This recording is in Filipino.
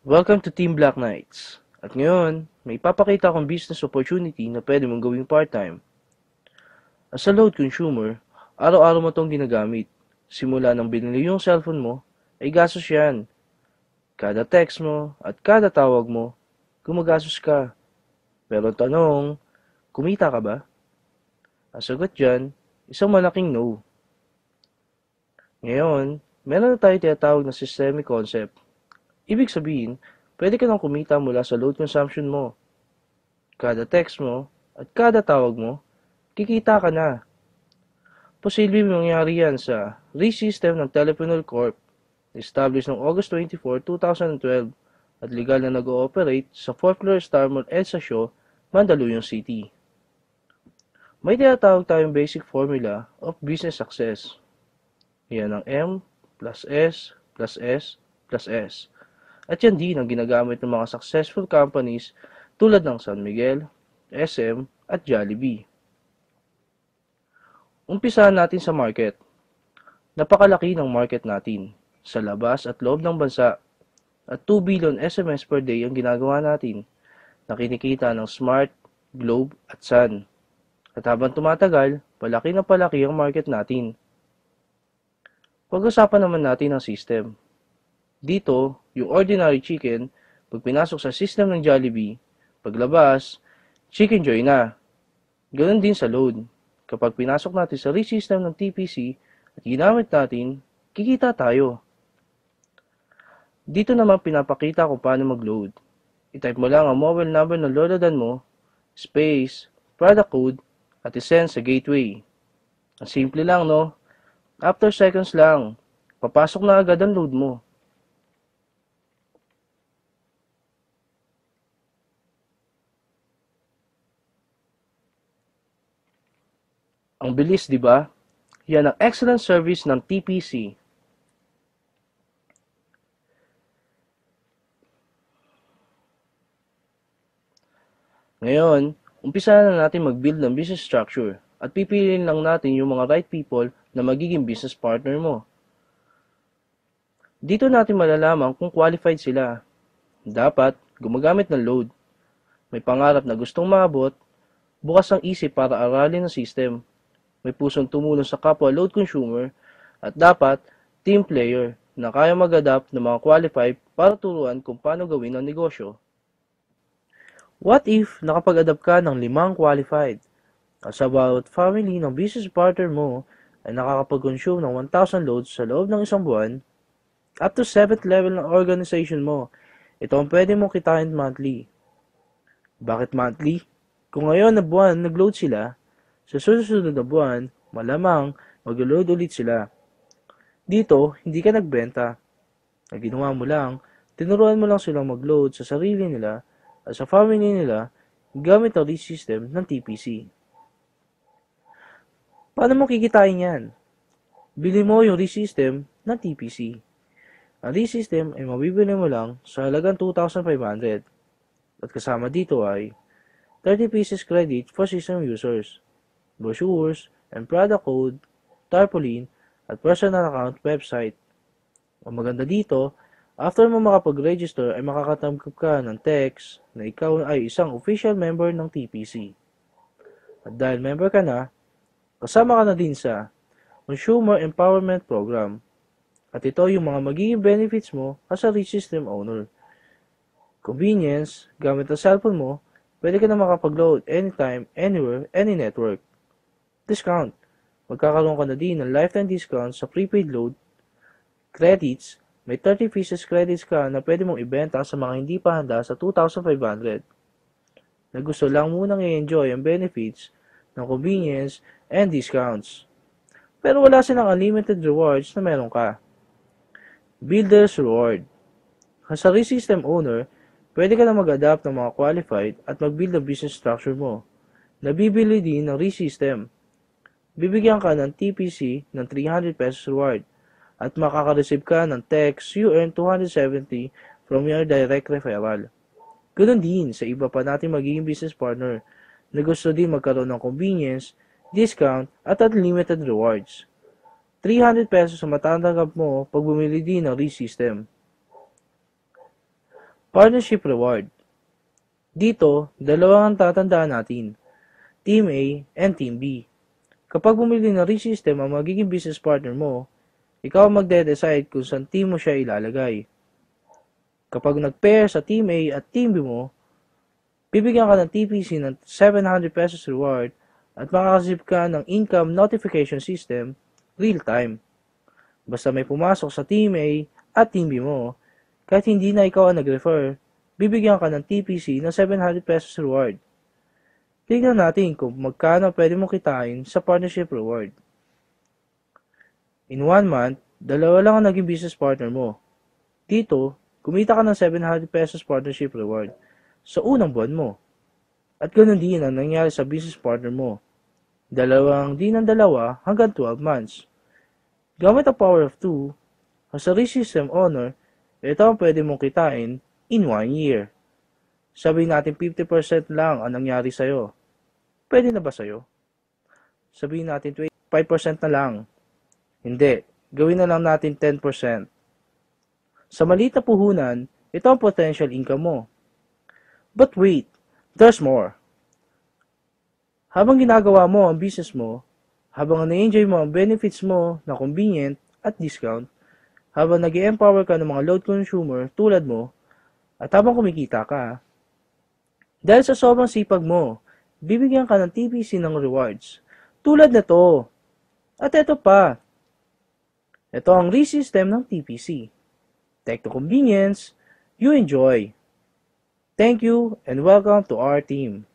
Welcome to Team Black Knights. At ngayon, may ipapakita akong business opportunity na pwede mong gawing part-time. As a load consumer, araw-araw mo itong ginagamit. Simula nang binili yung cellphone mo, ay gastos yan. Kada text mo at kada tawag mo, gumagastos ka. Pero tanong, kumita ka ba? Ang sagot dyan, isang malaking no. Ngayon, meron na tayo tinatawag na systemic concept. Ibig sabihin, pwede ka nang kumita mula sa load consumption mo. Kada text mo at kada tawag mo, kikita ka na. Posibleng mangyari yan sa RE-System ng Teleponol Corp, established noong August 24, 2012 at legal na nag-ooperate sa 4th floor Star Mall EDSA Show, Mandaluyong City. May tinatawag tayong basic formula of business success. Yan ang M plus S plus S plus S. At yan din ang ginagamit ng mga successful companies tulad ng San Miguel, SM at Jollibee. Umpisahan natin sa market. Napakalaki ng market natin sa labas at loob ng bansa at 2 billion SMS per day ang ginagawa natin na kinikita ng Smart, Globe at Sun. At habang tumatagal, palaki na palaki ang market natin. Pag-usapan naman natin ang system. Dito, yung ordinary chicken, pag pinasok sa system ng Jollibee, paglabas, Chicken Joy na. Ganon din sa load. Kapag pinasok natin sa RE-System ng TPC at ginamit natin, kikita tayo. Dito naman pinapakita kung paano mag-load. I-type mo lang ang mobile number ng lolodan mo, space, product code, at isend sa gateway. Ang simple lang, no? After seconds lang, papasok na agad ang load mo. Ang bilis, di ba? Yan ang excellent service ng TPC. Ngayon, umpisa na natin mag-build ng business structure at pipiliin lang natin yung mga right people na magiging business partner mo. Dito natin malalaman kung qualified sila. Dapat gumagamit ng load. May pangarap na gustong maabot, bukas ang isip para aralin ang system. May pusong tumulong sa kapwa load consumer, at dapat team player na kaya mag-adapt ng mga qualified para turuan kung paano gawin ang negosyo. What if nakapag-adapt ka ng 5 qualified? As about family ng business partner mo ay nakakapag-consume ng 1,000 loads sa loob ng isang buwan, up to 7th level ng organization mo, ito ang pwede mong kitain monthly. Bakit monthly? Kung ngayon na buwan nag-load sila, sa susunod na buwan, malamang mag-load ulit sila. Dito, hindi ka nagbenta. Ang ginawa mo lang, tinuruan mo lang silang mag-load sa sarili nila at sa family nila gamit ang RE system ng TPC. Paano mo kikitain yan? Bili mo yung RE system ng TPC. Ang RE system ay mabibili mo lang sa halagang 2,500 at kasama dito ay 30 pieces credit for system users, brochures, and product code, tarpaulin, at personal account website. Ang maganda dito, after mo makapag-register ay makakatanggap ka ng text na ikaw ay isang official member ng TPC. At dahil member ka na, kasama ka na din sa Consumer Empowerment Program. At ito yung mga magiging benefits mo as a RE system owner. Convenience, gamit ang cellphone mo, pwede ka na makapag-load anytime, anywhere, any network. Discount. Magkakaroon ka na din ng lifetime discount sa prepaid load. Credits. May 30 pieces credits ka na pwede mong ibenta sa mga hindi pa handa sa 2,500. Na gusto lang munang i-enjoy ang benefits ng convenience and discounts. Pero wala silang unlimited rewards na meron ka. Builder's Reward. Sa RE system owner, pwede ka na mag-adapt ng mga qualified at mag-build ang business structure mo. Nabibili din ng RE system. Bibigyan ka ng TPC ng 300 pesos reward at makaka-receive ka ng text you earn 270 from your direct referral. Ganoon din sa iba pa natin magiging business partner na gusto din magkaroon ng convenience, discount at unlimited rewards. 300 pesos ang matatanggap mo pag bumili din ng RE system. Partnership Reward. Dito, dalawa ang tatandaan natin, Team A and Team B. Kapag bumili ng ReSystem ang magiging business partner mo, ikaw ang magde-decide kung saan team mo siya ilalagay. Kapag nag-pair sa Team A at Team B mo, bibigyan ka ng TPC ng 700 pesos reward at makakasip ka ng income notification system real-time. Basta may pumasok sa Team A at Team B mo, kahit hindi na ikaw ang nag-refer, bibigyan ka ng TPC ng 700 pesos reward. Tingnan natin kung magkano pwede mong kitain sa partnership reward. In 1 month, dalawa lang ang naging business partner mo. Dito, kumita ka ng 700 pesos partnership reward sa unang buwan mo. At ganoon din ang nangyari sa business partner mo. Dalawang din ng dalawa hanggang 12 months. Gamit ang power of 2, as a ReSystem owner, ito ang pwede mong kitain in 1 year. Sabihin natin 50% lang ang nangyari sa'yo. Pwede na ba sa'yo? Sabihin natin 25% na lang. Hindi, gawin na lang natin 10%. Sa maliit na puhunan, ito ang potential income mo. But wait, there's more. Habang ginagawa mo ang business mo, habang na-enjoy mo ang benefits mo na convenient at discount, habang nag-empower ka ng mga load consumer tulad mo, at habang kumikita ka, dahil sa sobrang sipag mo, bibigyan ka ng TPC ng rewards. Tulad na to. At ito pa. Ito ang ReSystem ng TPC. Tech to convenience, you enjoy. Thank you and welcome to our team.